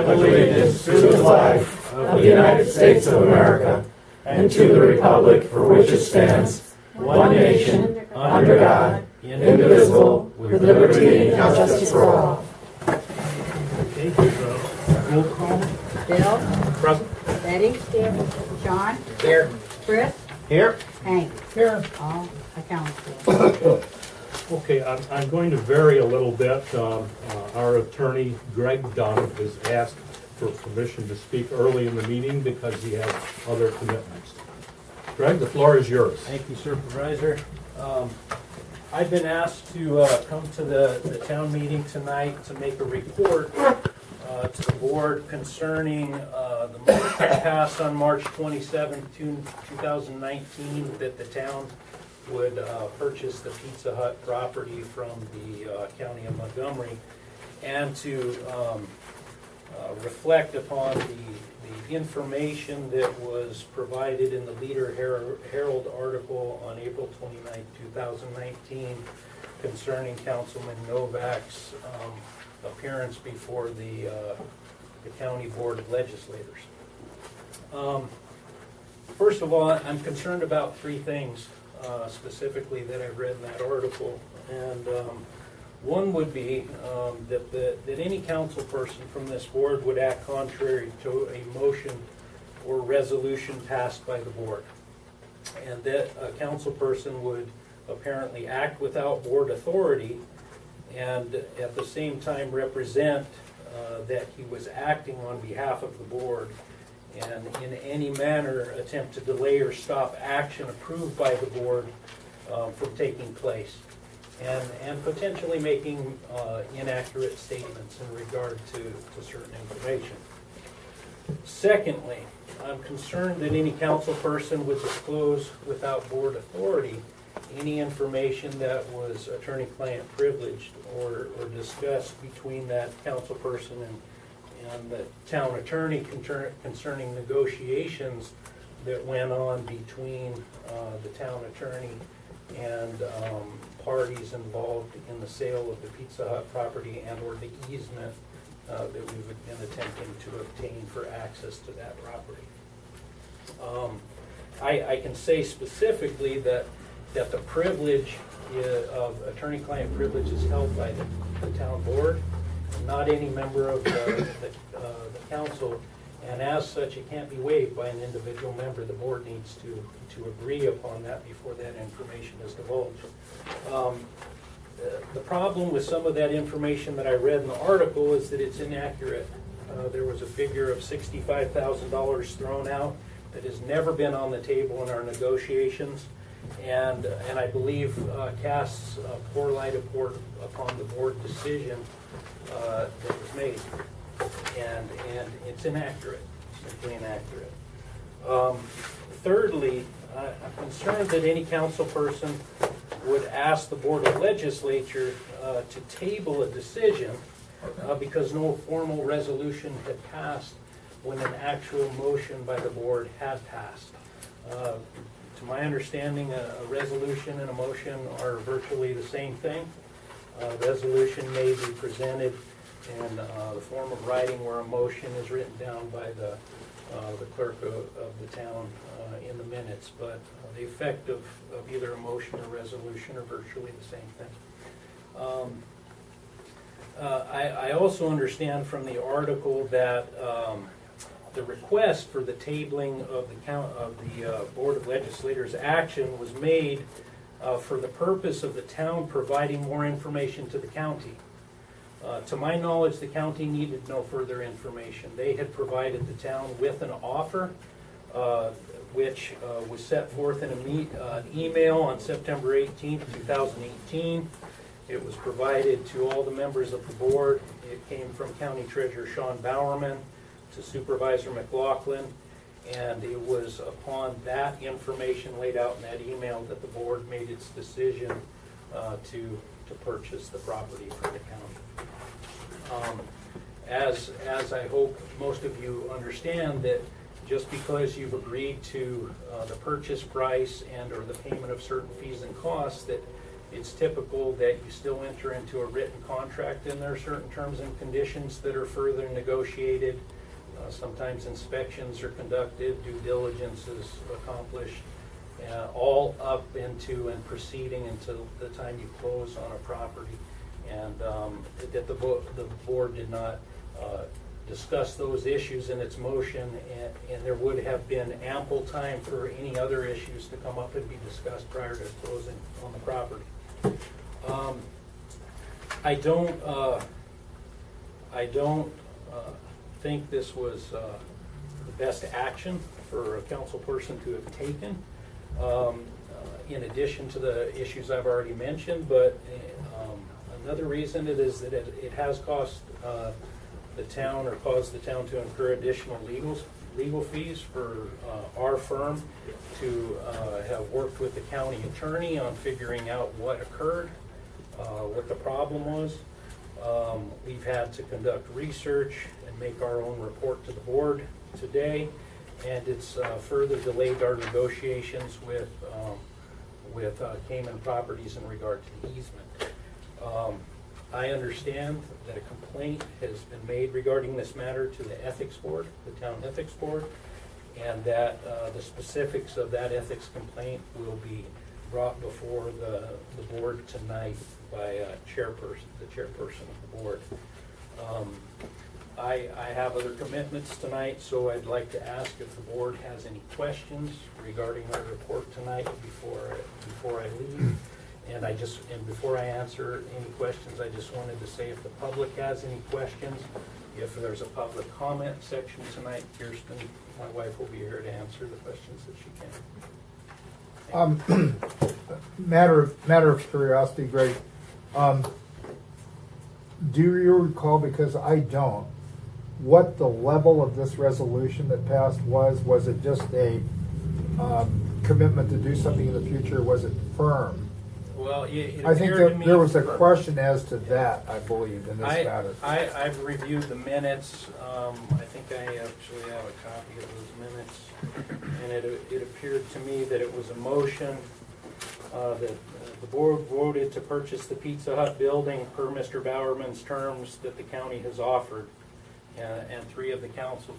pledge allegiance to the flag of the United States of America and to the republic for which it stands, one nation, under God, indivisible, with liberty and justice for all. Okay, roll call. Bill? Present. Betty? Here. John? Here. Chris? Here. Hank? Here. All accounted for. Okay, I'm going to vary a little bit. Our attorney, Greg Dunn, is asked for permission to speak early in the meeting because he has other commitments. Greg, the floor is yours. Thank you, Supervisor. I've been asked to come to the town meeting tonight to make a report to the board concerning the motion passed on March 27, 2019, that the town would purchase the Pizza Hut property from the County of Montgomery, and to reflect upon the information that was provided in the Leader Herald article on April 29, 2019 concerning Councilman Novak's appearance before the County Board of Legislators. First of all, I'm concerned about three things specifically that I read in that article, and one would be that any council person from this board would act contrary to a motion or resolution passed by the board, and that a council person would apparently act without board authority and at the same time represent that he was acting on behalf of the board, and in any manner attempt to delay or stop action approved by the board from taking place, and potentially making inaccurate statements in regard to certain information. Secondly, I'm concerned that any council person would disclose without board authority any information that was attorney-client privileged or discussed between that council person and the town attorney concerning negotiations that went on between the town attorney and parties involved in the sale of the Pizza Hut property and or the easement that we've been attempting to obtain for access to that property. I can say specifically that the privilege of attorney-client privilege is held by the town board, not any member of the council, and as such it can't be waived by an individual member. The board needs to agree upon that before that information is divulged. The problem with some of that information that I read in the article is that it's inaccurate. There was a figure of $65,000 thrown out that has never been on the table in our negotiations, and I believe casts a poor light upon the board decision that was made, and it's inaccurate, simply inaccurate. Thirdly, I'm concerned that any council person would ask the Board of Legislature to table a decision because no formal resolution had passed when an actual motion by the board had passed. To my understanding, a resolution and a motion are virtually the same thing. A resolution may be presented in the form of writing, where a motion is written down by the clerk of the town in the minutes, but the effect of either a motion or resolution are virtually the same thing. I also understand from the article that the request for the tabling of the Board of Legislators' action was made for the purpose of the town providing more information to the county. To my knowledge, the county needed no further information. They had provided the town with an offer, which was set forth in an email on September 18th, 2018. It was provided to all the members of the board. It came from County Treasurer Sean Bowerman to Supervisor McLaughlin, and it was upon that information laid out in that email that the board made its decision to purchase the property from the county. As I hope most of you understand, that just because you've agreed to the purchase price and or the payment of certain fees and costs, that It's typical that you still enter into a written contract, and there are certain terms and conditions that are further negotiated. Sometimes inspections are conducted, due diligence is accomplished, all up into and proceeding until the time you close on a property. And that the board did not discuss those issues in its motion, and there would have been ample time for any other issues to come up and be discussed prior to closing on the property. I don't think this was the best action for a council person to have taken, in addition to the issues I've already mentioned, but another reason it is that it has cost the town, or caused the town to incur additional legal fees for our firm to have worked with the county attorney on figuring out what occurred, what the problem was. We've had to conduct research and make our own report to the board today, and it's further delayed our negotiations with Cayman Properties in regard to the easement. I understand that a complaint has been made regarding this matter to the ethics board, the town ethics board, and that the specifics of that ethics complaint will be brought before the board tonight by the chairperson of the board. I have other commitments tonight, so I'd like to ask if the board has any questions regarding my report tonight before I leave. And before I answer any questions, I just wanted to say if the public has any questions, if there's a public comment section tonight, Kirsten, my wife, will be here to answer the questions that she can. Matter of curiosity, Greg. Do you recall, because I don't, what the level of this resolution that passed was? Was it just a commitment to do something in the future? Was it firm? Well, it I think appeared to me there was a question as to that, I believe, in this matter. I've reviewed the minutes. I think I actually have a copy of those minutes. And it appeared to me that it was a motion that the board voted to purchase the Pizza Hut building per Mr. Bowerman's terms that the county has offered. And 3 of the council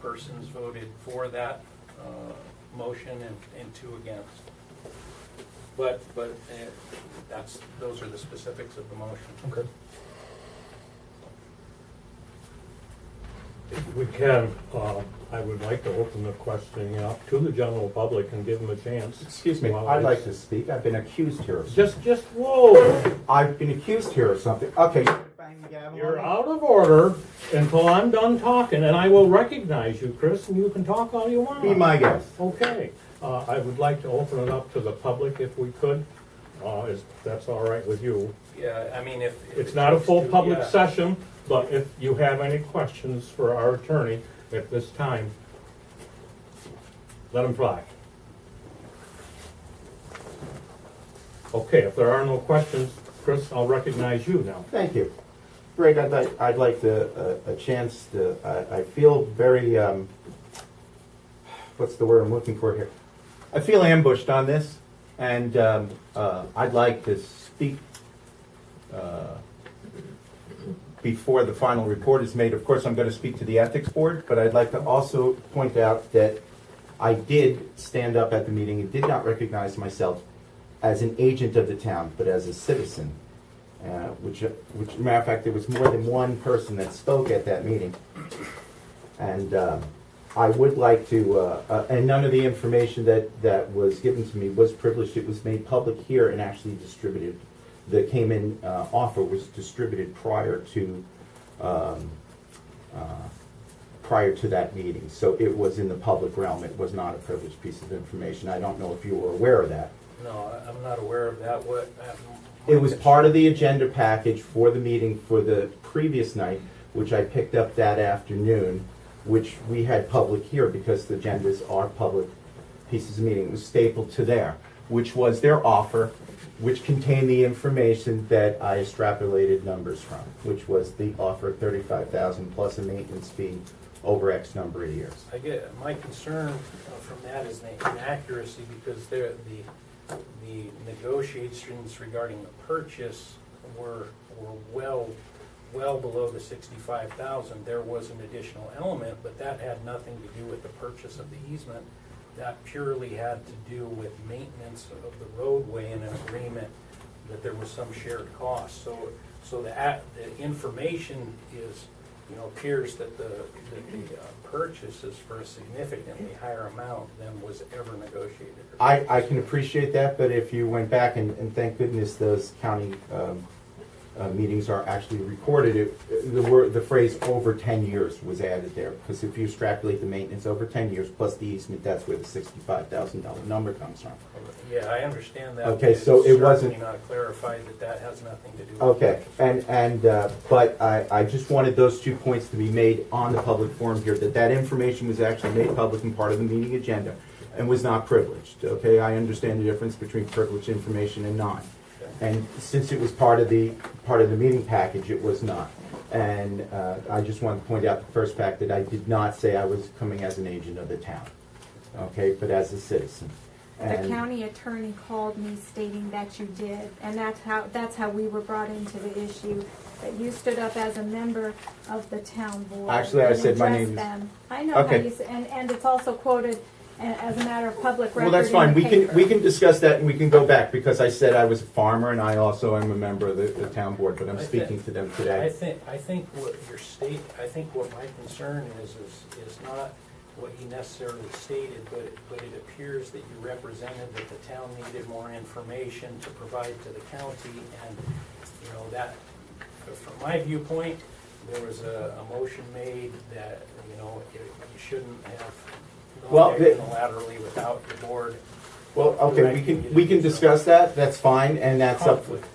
persons voted for that motion and 2 against. But those are the specifics of the motion. Okay. If we can, I would like to open the questioning up to the general public and give them a chance. Excuse me, While I'd I- like to speak. I've been accused here of something. Just, whoa, I've been accused here of something. Okay. Bang the gavel. you're out of order until I'm done talking, and I will recognize you, Chris, and you can talk all you want. Be my guest. Okay, I would like to open it up to the public if we could, if that's all right with you. Yeah, I mean, if It's not a full public yeah. session, but if you have any questions for our attorney at this time, let him fly. Okay, if there are no questions, Chris, I'll recognize you now. Thank you. Greg, I'd like a chance to, I feel very, what's the word I'm looking for here? I feel ambushed on this, and I'd like to speak before the final report is made. Of course, I'm going to speak to the ethics board, but I'd like to also point out that I did stand up at the meeting and did not recognize myself as an agent of the town, but as a citizen. Which, matter of fact, there was more than one person that spoke at that meeting. And I would like to, and none of the information that was given to me was privileged. It was made public here and actually distributed. The Cayman offer was distributed prior to that meeting. So it was in the public realm. It was not a privileged piece of information. I don't know if you were aware of that. No, I'm not aware of that. It was part of the agenda package for the meeting for the previous night, which I picked up that afternoon, which we had public here because the agendas are public pieces of meeting. It was stapled to there, which was their offer, which contained the information that I extrapolated numbers from, which was the offer of $35,000 plus a maintenance fee over X number of years. I get my concern from that is the inaccuracy, because the negotiations regarding the purchase were well below the 65,000. There was an additional element, but that had nothing to do with the purchase of the easement. That purely had to do with maintenance of the roadway and an agreement that there was some shared cost. So the information is, appears that the purchase is for a significantly higher amount than was ever negotiated. I can appreciate that, but if you went back, and thank goodness those county meetings are actually recorded, the phrase "over 10 years" was added there, because if you extrapolate the maintenance over 10 years plus the easement, that's where the $65,000 number comes from. Yeah, I understand that. Okay, but so it's it wasn't- certainly not clarified that has nothing to do with Okay, purchase. but I just wanted those 2 points to be made on the public forum here, that information was actually made public and part of the meeting agenda and was not privileged, okay? I understand the difference between privileged information and not. And since it was part of the meeting package, it was not. And I just wanted to point out the first fact that I did not say I was coming as an agent of the town, okay, but as a citizen. The And county attorney called me stating that you did, and that's how we were brought into the issue, that you stood up as a member of the town board. Actually, I and said my addressed name is- them. I know how Okay. you, and it's also quoted as a matter of public record. well, that's fine. in the We paper. can discuss that, and we can go back, because I said I was a farmer and I also am a member of the town board, but I'm speaking to them today. I think what my concern is not what you necessarily stated, but it appears that you represented that the town needed more information to provide to the county, and, that, from my viewpoint, there was a motion made that, you shouldn't have Well, gone there unilaterally without the board. Well, okay, we can discuss that, that's fine, and that's up, Conflict.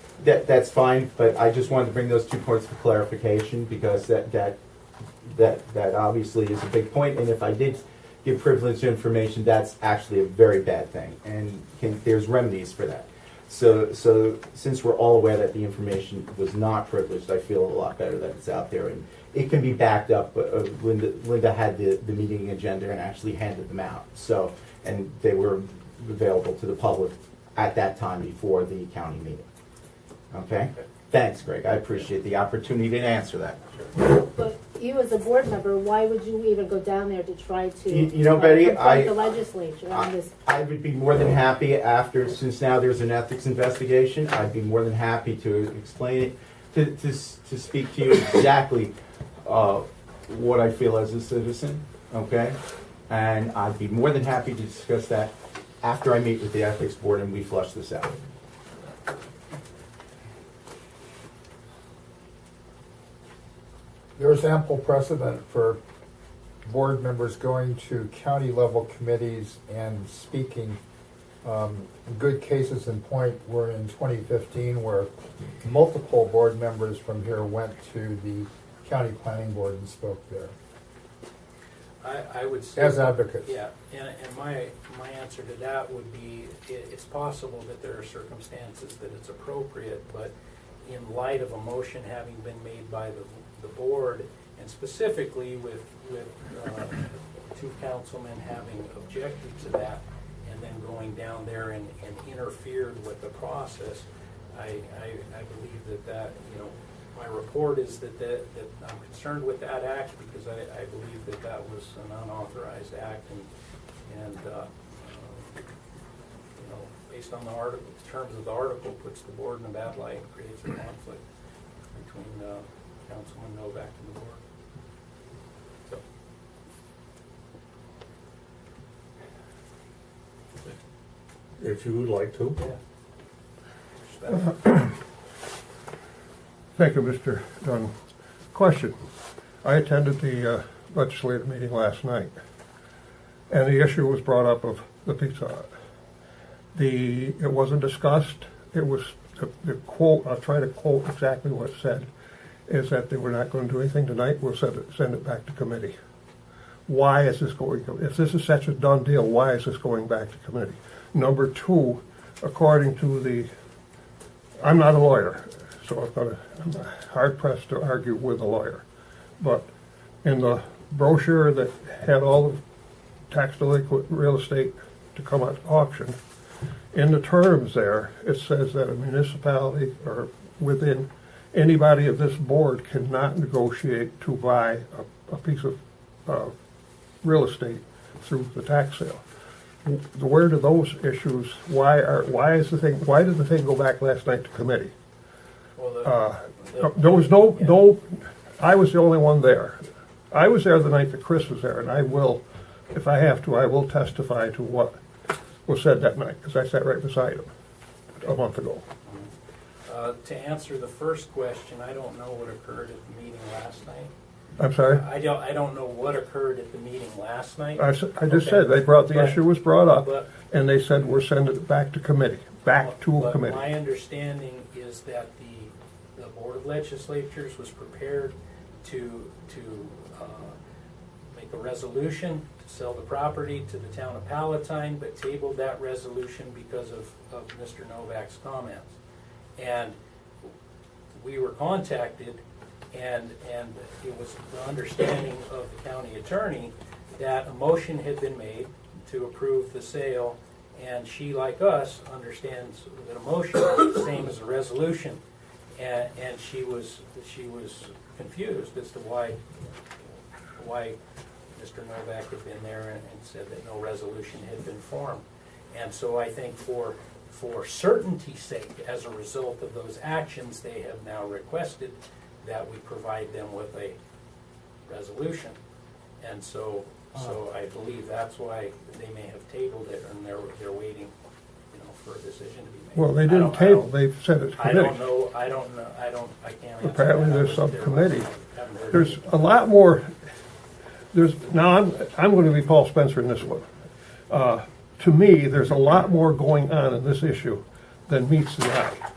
that's fine, but I just wanted to bring those 2 points for clarification, because that obviously is a big point, and if I did give privileged information, that's actually a very bad thing, and there's remedies for that. So since we're all aware that the information was not privileged, I feel a lot better that it's out there, and it can be backed up. Linda had the meeting agenda and actually handed them out, so, and they were available to the public at that time before the county meeting. Okay? Thanks, Greg, I appreciate the opportunity to answer that. But you as a board member, why would you even go down there to try to You know, Betty, confront the legislature on this? I would be more than happy since now there's an ethics investigation, I'd be more than happy to explain it, to speak to you exactly what I feel as a citizen, okay? And I'd be more than happy to discuss that after I meet with the ethics board and we flush this out. There's ample precedent for board members going to county level committees and speaking. Good cases in point were in 2015 where multiple board members from here went to the county planning board and spoke there I would say. as advocates. Yeah, and my answer to that would be, it's possible that there are circumstances that it's appropriate, but in light of a motion having been made by the board, and specifically with 2 councilmen having objected to that, and then going down there and interfered with the process, I believe that my report is that I'm concerned with that act, because I believe that was an unauthorized act, and based on the article, the terms of the article, puts the board in a bad light and creates a conflict between Councilman Novak and the board. So, If you would like to. yeah. Thank you, Mr. Dunn. Question. I attended the legislative meeting last night, and the issue was brought up of the Pizza Hut. It wasn't discussed. It was, the quote, I'll try to quote exactly what it said, is that they were not going to do anything tonight, we'll send it back to committee. Why is this going, if this is such a done deal, why is this going back to committee? Number 2, according to I'm not a lawyer, so I'm hard pressed to argue with a lawyer. But in the brochure that had all the tax delinquent real estate to come at auction, in the terms there, it says that a municipality or within anybody of this board cannot negotiate to buy a piece of real estate through the tax sale. Where do those issues, why did the thing go back last night to committee? Well, There was no, I was the only one there. I was there the night that Chris was there, and I will, if I have to, I will testify to what was said that night, because I sat right beside him a month ago. To answer the first question, I don't know what occurred at the meeting last night. I'm sorry? I don't know what occurred at the meeting last night. I just Okay. said, the But- issue was brought up, but- and they said, we're sending it back to committee, back to a But committee. my understanding is that the Board of Legislatures was prepared to make a resolution to sell the property to the town of Palatine, but tabled that resolution because of Mr. Novak's comments. And we were contacted, and it was the understanding of the county attorney that a motion had been made to approve the sale, and she, like us, understands that a motion is the same as a resolution. And she was confused as to why Mr. Novak had been there and said that no resolution had been formed. And so I think for certainty's sake, as a result of those actions, they have now requested that we provide them with a resolution. And so I believe that's why they may have tabled it, and they're waiting, for a decision to be made. Well, they I didn't don't- table, they sent it to I committee. don't know, I can't answer. Apparently that. I there's wasn't there subcommittee. last night. Haven't heard There's anything. a lot more, I'm going to be Paul Spencer in this one. To me, there's a lot more going on in this issue than meets the eye.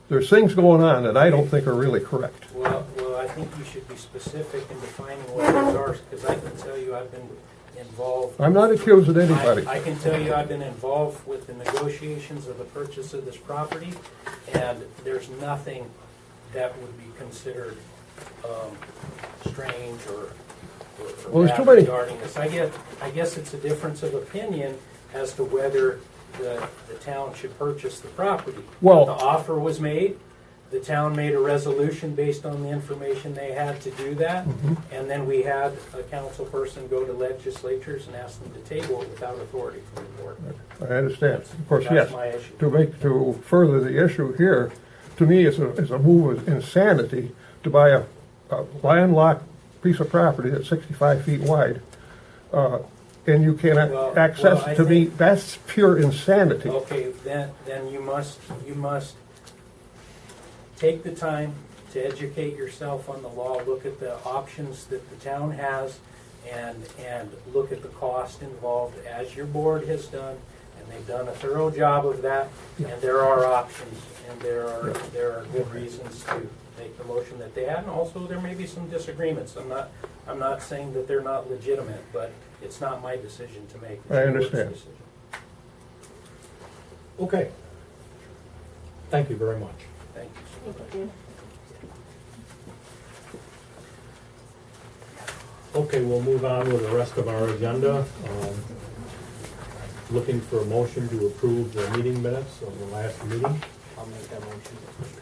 There's things going on that I don't think are really correct. Well, I think you should be specific in defining what those are, because I can tell you I've been involved. I'm not accusing anybody. I can tell you I've been involved with the negotiations of the purchase of this property, and there's nothing that would be considered strange or Well, there's bad too many- regarding this. I guess it's a difference of opinion as to whether the town should purchase the property. Well- The offer was made, the town made a resolution based on the information they had to do that, Mm-hmm. and then we had a council person go to legislatures and ask them to table it without authority from the board. I understand. Of course, That's yes. my issue. To further the issue here, to me, it's a move of insanity to buy a landlocked piece of property that's 65 feet wide, and you cannot Well, access I it. To me, think- that's pure insanity. Okay, then you must take the time to educate yourself on the law, look at the options that the town has, and look at the cost involved, as your board has done, and they've done a thorough job of that, and there are options, and there are good reasons to make the motion that they had, and also there may be some disagreements. I'm not saying that they're not legitimate, but it's not my decision to make. It's I your board's understand. decision. Okay. Thank you very much. Thank you. Thank you. Okay, we'll move on with the rest of our agenda. Looking for a motion to approve the meeting minutes of the last meeting. I'll make that motion.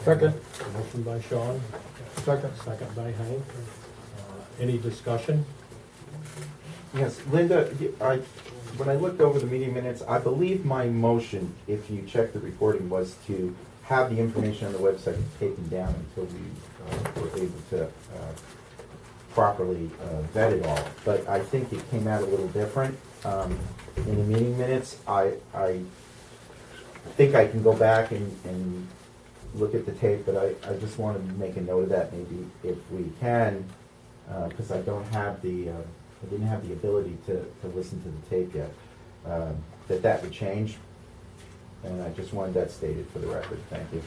Second. A motion by Sean, Second. second by Hank. Any discussion? Yes, Linda, when I looked over the meeting minutes, I believe my motion, if you check the recording, was to have the information on the website taken down until we were able to properly vet it all. But I think it came out a little different. In the meeting minutes, I think I can go back and look at the tape, but I just want to make a note of that maybe if we can, because I don't have I didn't have the ability to listen to the tape yet, that would change. And I just wanted that stated for the record. Thank you.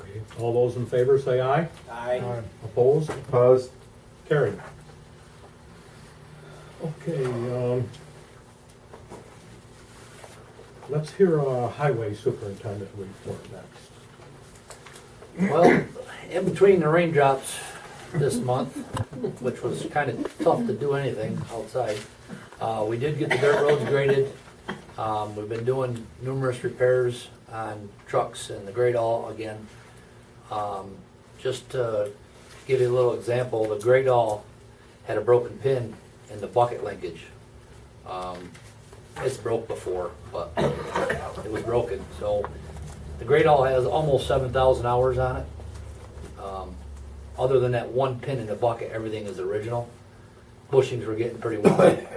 Okay, all those in favor say aye. Aye. Opposed? Opposed? Carried. Okay, let's hear a highway superintendent report next. Well, in between the raindrops this month, which was kind of tough to do anything outside, we did get the dirt roads graded. We've been doing numerous repairs on trucks and the Great All again. Just to give you a little example, the Great All had a broken pin in the bucket linkage. It's broke before, but it was broken. So the Great All has almost 7,000 hours on it. Other than that one pin in the bucket, everything is original. Bushings were getting pretty wide.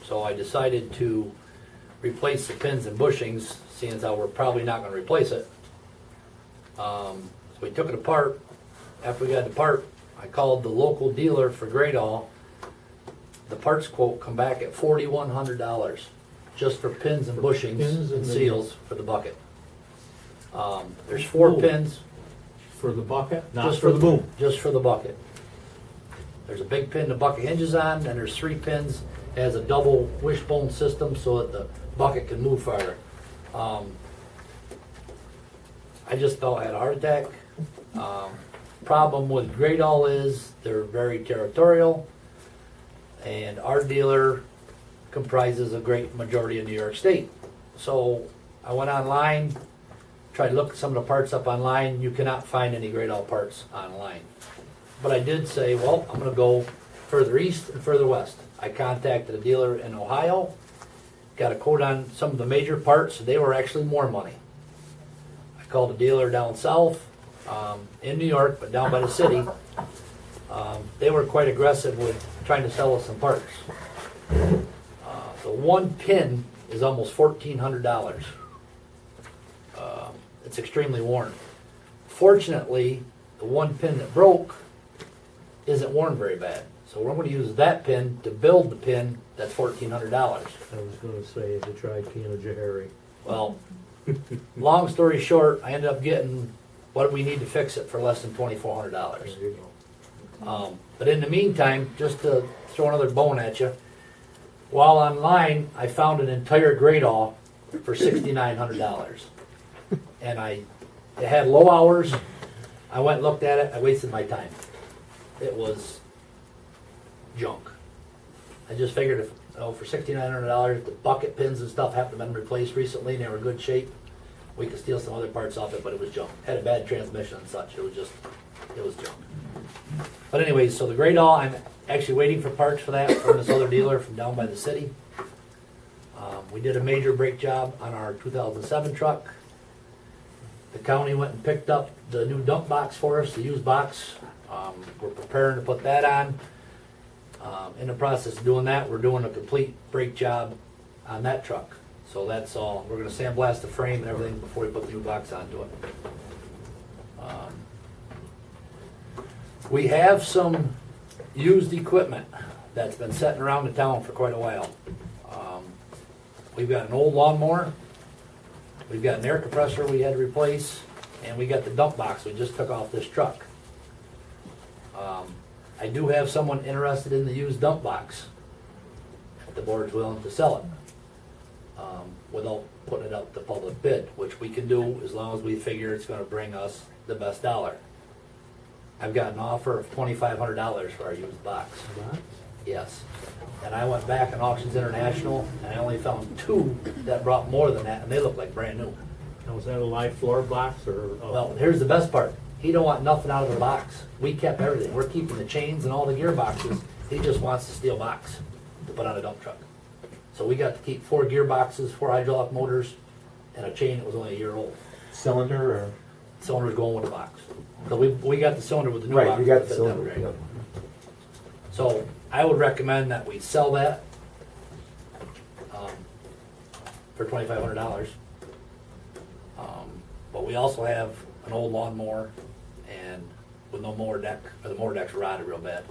So I decided to replace the pins and bushings, seeing as how we're probably not going to replace it. So we took it apart. After we got the part, I called the local dealer for Great All. The parts quote come back at $4,100 just for pins and bushings Pins and and seals for the bucket. There's 4 Ooh. pins. For the bucket, not Just for the boom. Just for the bucket. There's a big pin the bucket hinges on, and there's 3 pins. It has a double wishbone system so that the bucket can move farther. I just felt I had a heart attack. Problem with Great All is they're very territorial, and our dealer comprises a great majority of New York State. So I went online, tried to look some of the parts up online. You cannot find any Great All parts online. But I did say, well, I'm going to go further east and further west. I contacted a dealer in Ohio, got a quote on some of the major parts. They were actually more money. I called a dealer down south in New York, but down by the city. They were quite aggressive with trying to sell us some parts. The one pin is almost $1,400. It's extremely worn. Fortunately, the one pin that broke isn't worn very bad. So we're going to use that pin to build the pin that's $1,400. I was gonna say, the Tricana Jahari. Well, long story short, I ended up getting what we need to fix it for less than $2,400. There you go. But in the meantime, just to throw another bone at you, while online, I found an entire Great All for $6,900. And it had low hours. I went and looked at it. I wasted my time. It was junk. I just figured if, for $6,900, the bucket pins and stuff haven't been replaced recently and they were in good shape, we could steal some other parts off it, but it was junk. Had a bad transmission and such. It was junk. But anyways, so the Great All, I'm actually waiting for parts for that from this other dealer from down by the city. We did a major brake job on our 2007 truck. The county went and picked up the new dump box for us, the used box. We're preparing to put that on. In the process of doing that, we're doing a complete brake job on that truck. So that's all. We're going to sandblast the frame and everything before we put the new box onto it. We have some used equipment that's been sitting around the town for quite a while. We've got an old lawnmower. We've got an air compressor we had to replace, and we got the dump box we just took off this truck. I do have someone interested in the used dump box, if the board's willing to sell it, without putting it up to public bid, which we can do as long as we figure it's going to bring us the best dollar. I've got an offer of $2,500 for our used box. Yes. And I went back on Auctions International, and I only found 2 that brought more than that, and they look like brand new. Now, was that a live floor box or? Well, here's the best part. He don't want nothing out of the box. We kept everything. We're keeping the chains and all the gearboxes. He just wants the steel box to put on a dump truck. So we got to keep 4 gearboxes, 4 hydraulic motors, and a chain that was only a year old. Cylinder or? Cylinder's going with the box. So we got the cylinder with the new Right, box. you got to the fit cylinder. that, right? Yep. So I would recommend that we sell that for $2,500. But we also have an old lawnmower and with no mower deck, or the mower deck's rotted real bad,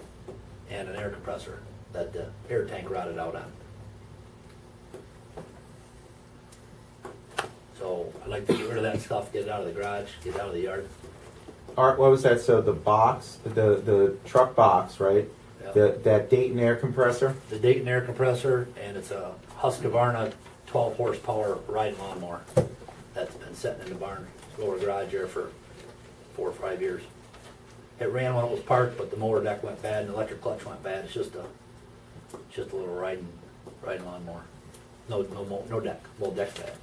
and an air compressor that the air tank rotted out on. So I'd like to get rid of that stuff, get it out of the garage, get it out of the yard. Art, what was that? So the box, the truck box, right? Yep. That Dayton air compressor? The Dayton air compressor, and it's a Husqvarna 12 horsepower riding lawnmower that's been sitting in the barn, lower garage there for 4 or 5 years. It ran when it was parked, but the mower deck went bad and the electric clutch went bad. It's just a little riding lawnmower. No deck, well deck pad.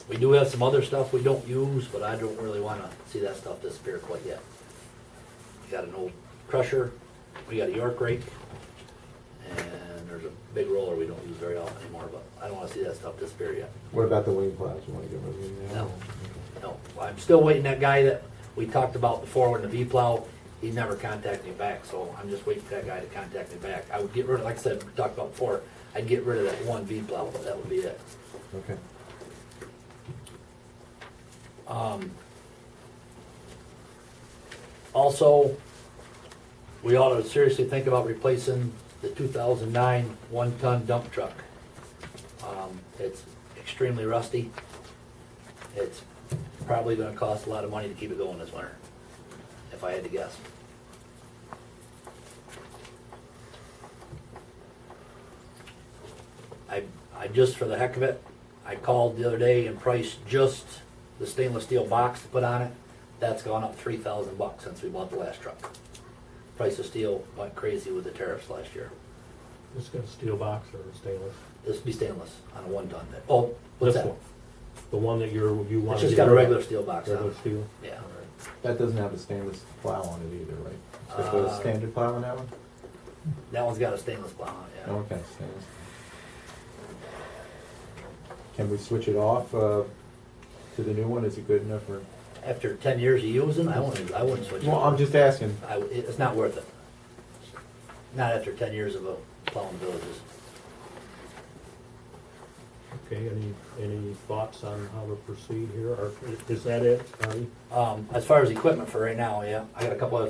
We do have some other stuff we don't use, but I don't really wanna see that stuff disappear quite yet. We got an old crusher, we got a York rake, and there's a big roller we don't use very often anymore, but I don't wanna see that stuff disappear yet. What about the wing plows? You wanna get rid of them now? No. No, I'm still waiting, that guy that we talked about before with the V-plow, he never contacted me back, so I'm just waiting for that guy to contact me back. I would get rid of, like I said, we talked about before, I'd get rid of that one V-plow, but that would be it. Okay. Also, we ought to seriously think about replacing the 2009 one-ton dump truck. It's extremely rusty. It's probably gonna cost a lot of money to keep it going this winter, if I had to guess. I just, for the heck of it, I called the other day and priced just the stainless steel box to put on it. That's gone up $3,000 since we bought the last truck. Price of steel went crazy with the tariffs last year. This got a steel box or stainless? This would be stainless on a one-ton. Oh, what's This that? one. The one that you want It's to just get got a rid of? regular steel box on Regular it. steel? Yeah. That doesn't have a stainless plow on it either, right? It's got a standard plow on that one? That one's got a stainless plow on it, yeah. Okay, stainless. Can we switch it off to the new one? Is it good enough for? After 10 years of using, I wouldn't switch it. Well, I'm just asking. It's not worth it. Not after 10 years of plowing villages. Okay, any thoughts on how to proceed here, or is that it, Artie? As far as equipment for right now, yeah, I got a couple of